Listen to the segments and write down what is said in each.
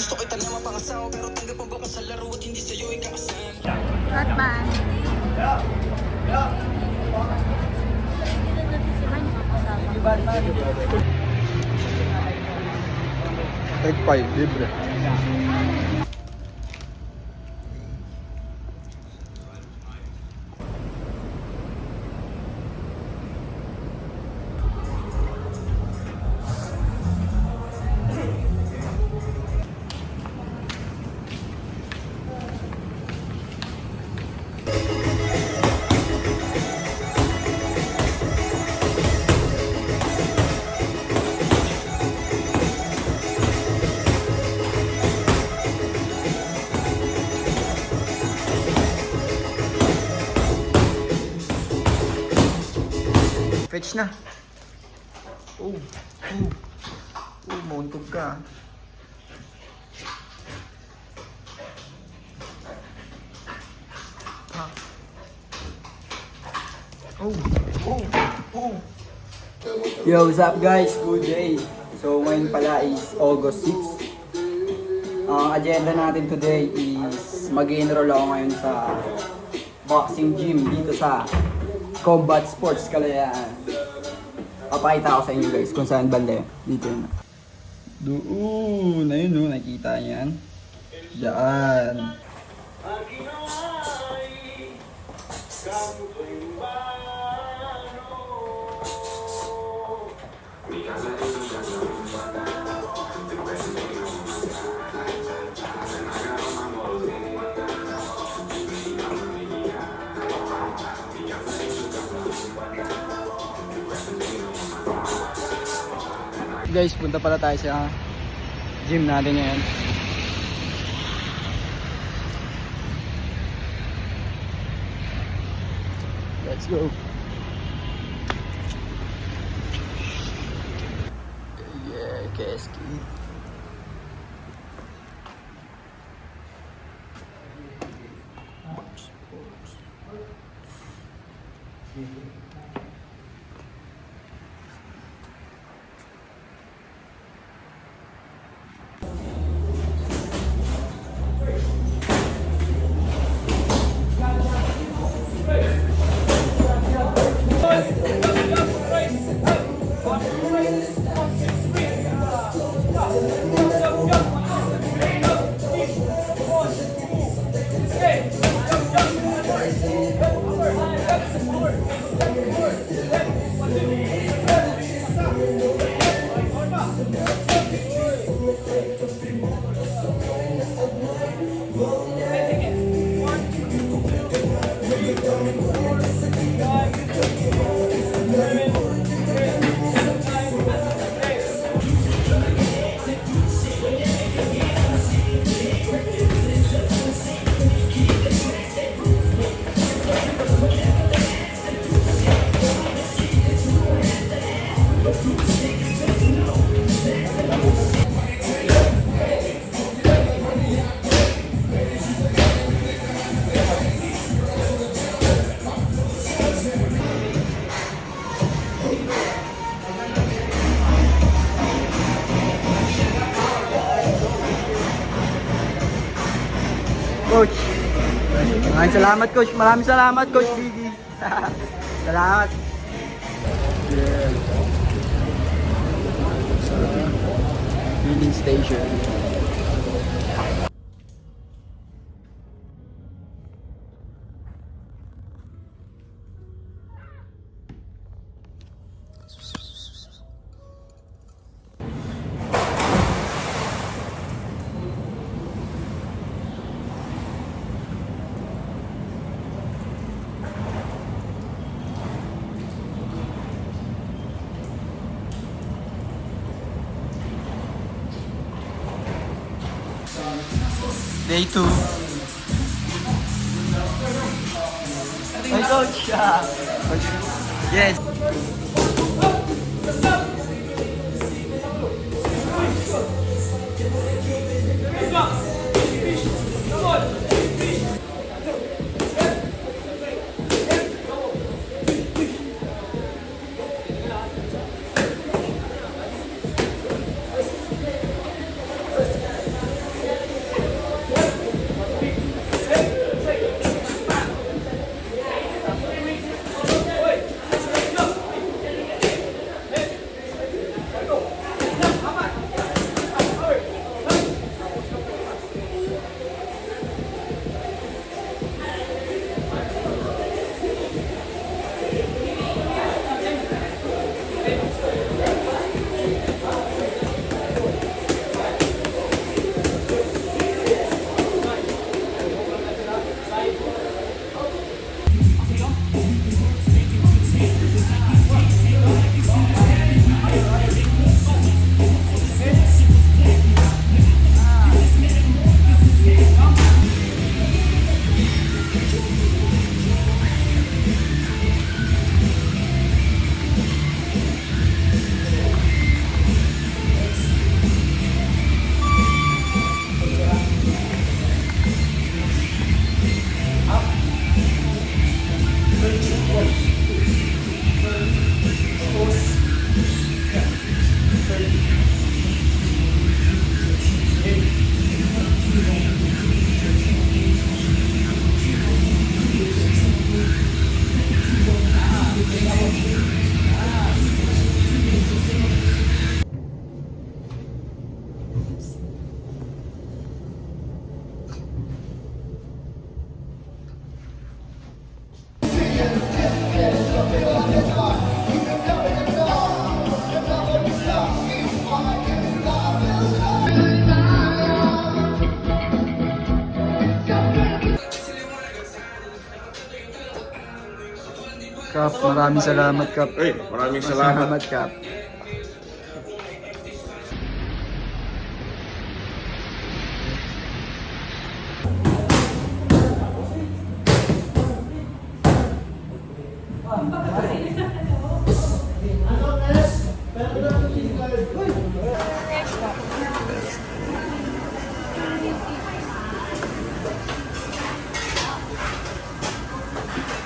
Gusto kita na mapangasawa pero tanggap mo ba kung sa laro at hindi sa'yo ikakasal? Batman. Take 5, libre. Fetch na. Mauntog ka. Ha. Yo, what's up guys? Good day. So ngayon pala is August 6. Ang agenda natin today is mag-enroll ako ngayon sa boxing gym dito sa Combat Sports Kalayaan. Papakita ko sa inyo guys kung saan banda yun. Dito yun. Doon, ayun no, nakita niyan. Diyan. Guys, punta pala tayo sa gym natin ngayon. Let's go. Yeah, KSK. Coach. Maraming salamat coach. Maraming salamat coach Didi. Salamat. Yeah. Filling station. Day 2. Hey coach! Yes! Kap, maraming salamat, Kap. Maraming salamat. Kap.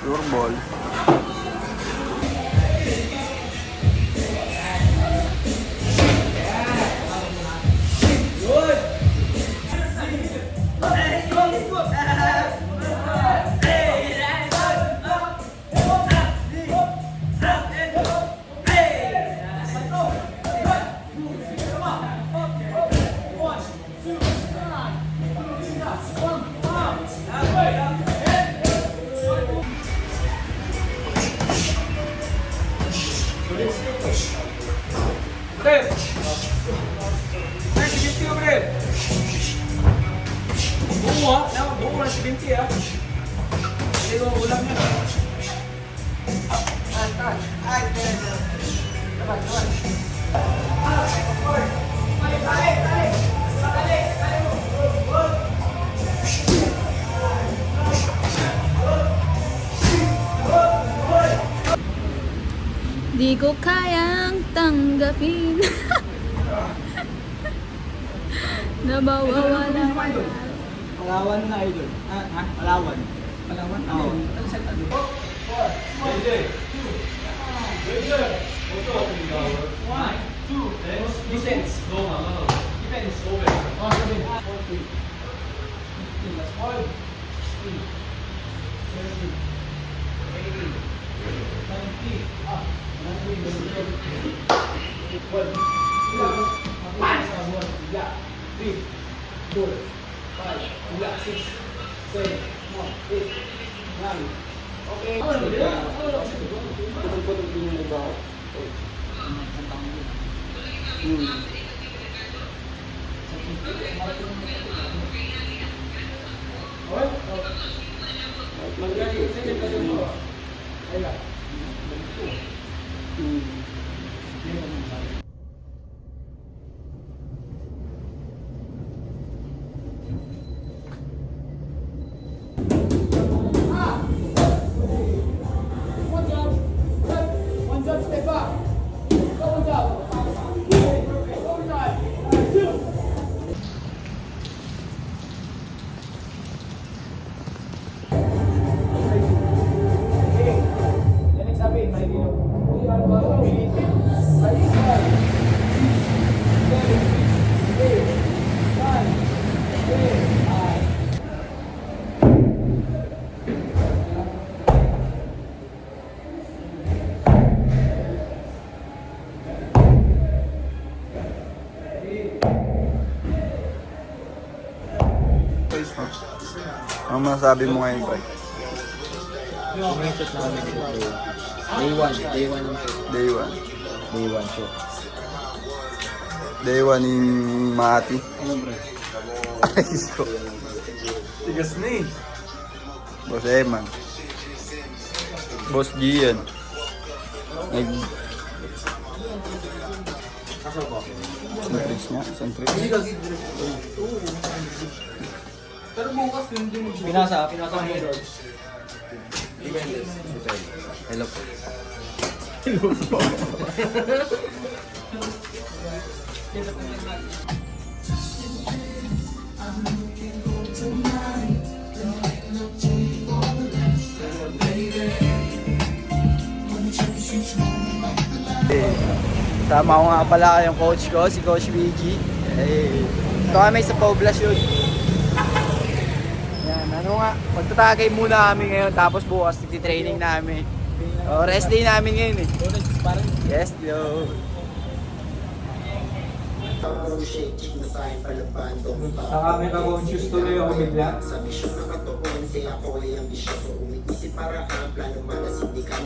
Floorball. Di ko kayang tanggapin. Nabawawala. Palawan na idol. Palawan. Palawan? Oo. Ano masasabi mo ngayon, Koy? Sumitot namin ito. Day 1. Day 1 ang shoot. Day 1. Day 1 shoot. Day 1 yung Mati. Ano bro? Ayos ko. Tigas na eh. Boss Eman. Boss Gian. Isang trips nga, isang trips. Pinasa mo yun. Hello po. Sama ko nga pala yung coach ko, si Coach BG. Ito kami sa poblasyon. Yan, ano nga, magtatagay muna kami ngayon tapos bukas nagtitraining namin. Rest day namin ngayon eh. Yes, yo. Kami ka-conscious tuloy ako bigla.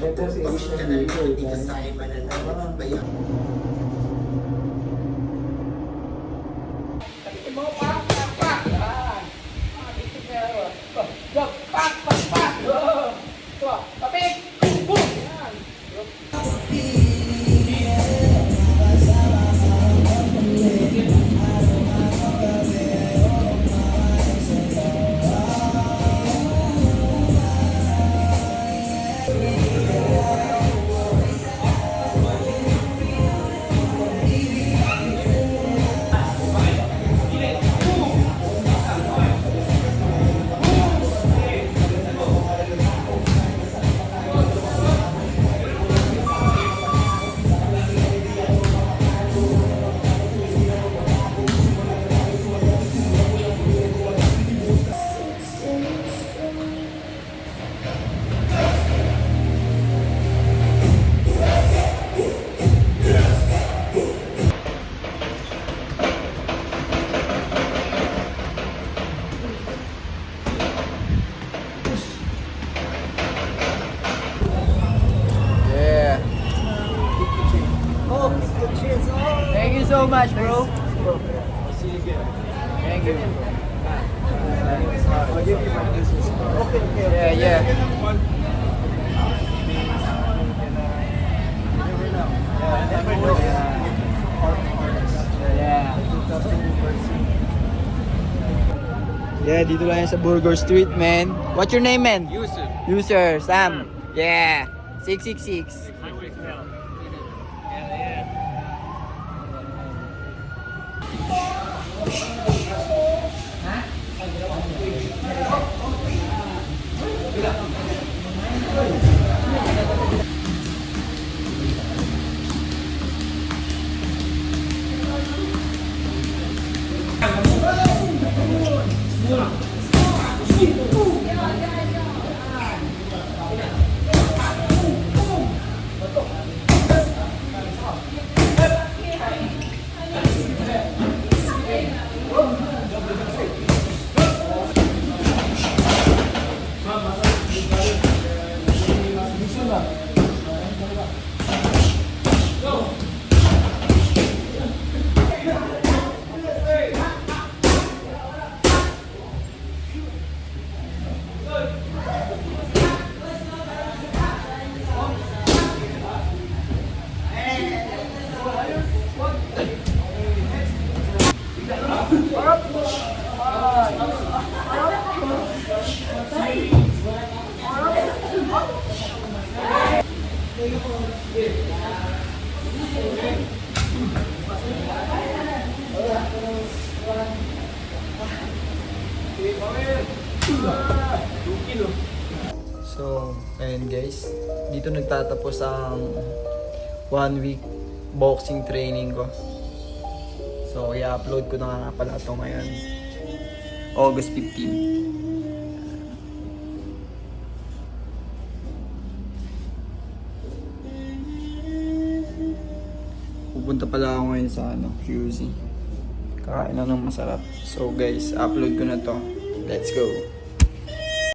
Letters edition dito eh. Thank you. Yeah, yeah. Yeah, dito lang yan sa Burger Street, man. What's your name, man? Yusuf. User, Sam. Yeah. 666. So, ayun guys. Dito nagtatapos ang 1 week boxing training ko. So, i-upload ko na nga pala ito ngayon. August 15. Pupunta pala ako ngayon sa QC. Kakain na ng masarap. So guys, upload ko na to. Let's go.